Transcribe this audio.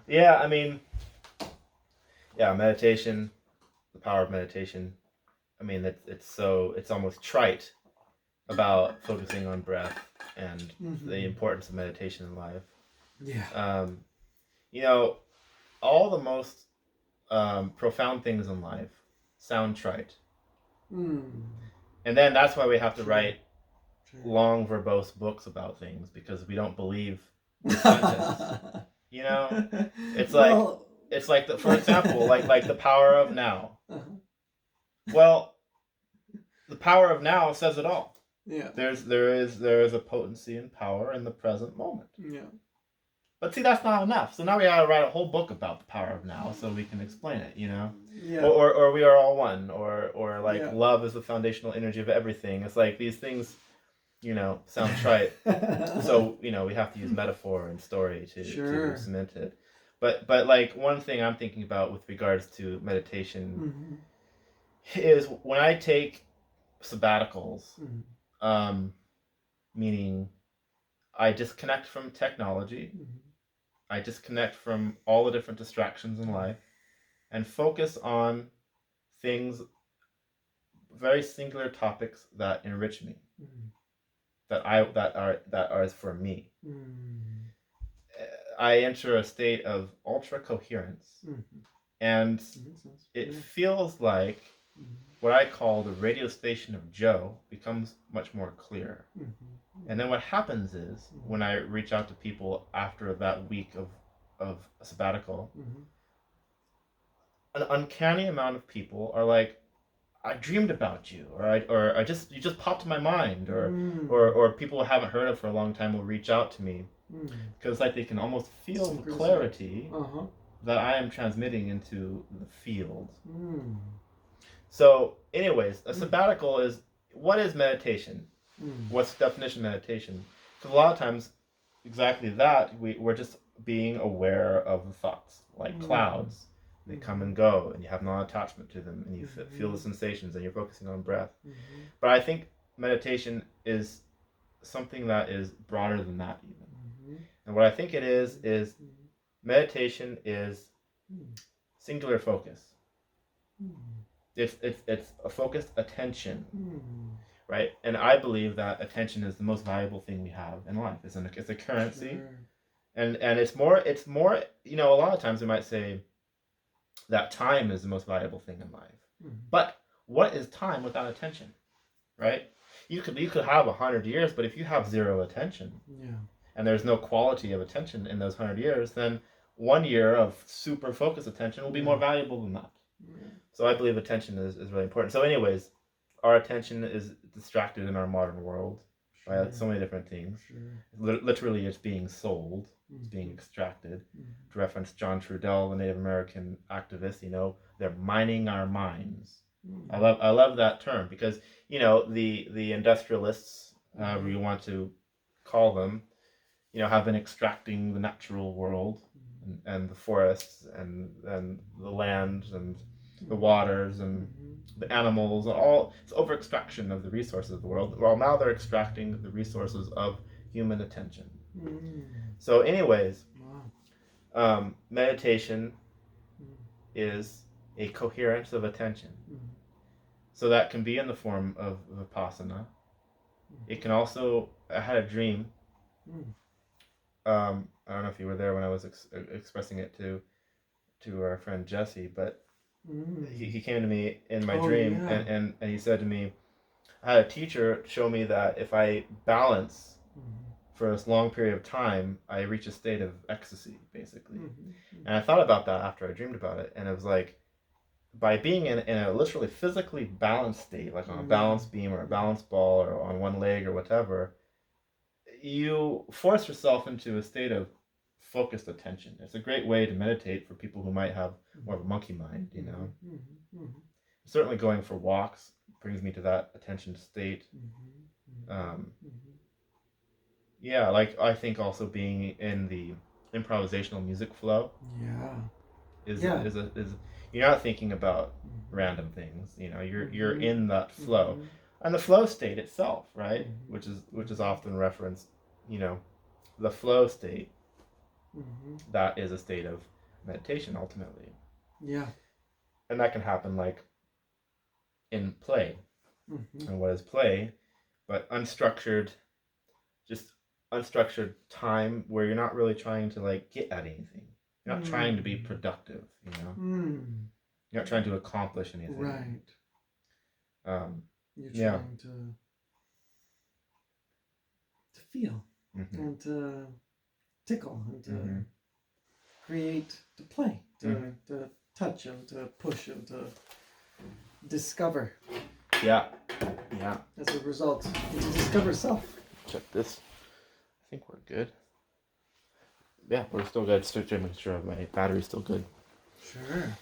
Yeah, I mean, yeah, meditation, the power of meditation. I mean, it's almost trite about focusing on breath and the importance of meditation in life. Yeah. Um, you know, all the most profound things in life sound trite, Mm. and then that's why we have to True. write True. long, verbose books about things because we don't believe the sentence. You know, it's like Well. for example, like the power of now. Well, the power of now says it all. Yeah. There is a potency and power in the present moment. Yeah. But see, that's not enough. So now we gotta write a whole book about the power of now, so we can explain it. Yeah. Or we are all one, or like Yeah. love is the foundational energy of everything. It's like these things, sound trite. So we have to use metaphor and story to cement it. But like one thing I'm thinking about with regards to meditation is when I take sabbaticals, meaning I disconnect from technology, I disconnect from all the different distractions in life, and focus on things, very singular topics that enrich me, that are for me. I enter a state of ultra coherence, and it feels like what I call the radio station of Joe becomes much more clear. And then what happens is when I reach out to people after that week of a sabbatical, an uncanny amount of people are like, I dreamed about you, or you just popped in my mind, or people I haven't heard of for a long time will reach out to me because like they can almost feel the clarity that I am transmitting into the field. So, anyways, a sabbatical is, what is meditation? What's the definition of meditation? Because a lot of times, exactly that, we're just being aware of the thoughts, like clouds. They come and go, and you have no attachment to them, and you feel the sensations, and you're focusing on breath. But I think meditation is something that is broader than that, even. And what I think it is meditation is singular focus. It's a focused attention, right? And I believe that attention is the most valuable thing we have in life. It's a currency, and it's more. A lot of times we might say that time is the most valuable thing in life, but what is time without attention, right? You could have 100 years, but if you have zero attention, and there's no quality of attention in those 100 years, then 1 year of super focused attention will be more valuable than that. So I believe attention is really important. So anyways, our attention is distracted in our modern world by so many different things. Literally, it's being sold. It's being extracted. To reference John Trudell, the Native American activist, they're mining our minds. I love that term because the industrialists, however you want to call them, have been extracting the natural world and the forests and the land and the waters and the animals, and all. It's over extraction of the resources of the world. Well, now they're extracting the resources of human attention. So anyways, meditation is a coherence of attention. So that can be in the form of vipassana. It can also, I had a dream. I don't know if you were there when I was expressing it to our friend Jesse, but he came to me in my dream, and he said to me, I had a teacher show me that if I balance for this long period of time, I reach a state of ecstasy, basically. And I thought about that after I dreamed about it, and it was like, by being in a literally physically balanced state, like on a balance beam or a balance ball or on one leg or whatever, you force yourself into a state of focused attention. It's a great way to meditate for people who might have more of a monkey mind, Certainly going for walks brings me to that attention state. Yeah, like I think also being in the improvisational music flow is you're not thinking about random things, you're in that flow. And the flow state itself, right? Which is often referenced, the flow state that is a state of meditation ultimately. Yeah. And that can happen like in play. And what is play? But unstructured time where you're not really trying to like get at anything. You're not trying to be productive, you know? You're not trying to accomplish anything. Right. You're Yeah. trying to feel and to tickle and to create, to play, to touch and to push and to discover. Yeah. Yeah. As a result, and to discover self. Check this. I think we're good. Yeah, we're still good. Still making sure my battery's still good. Sure.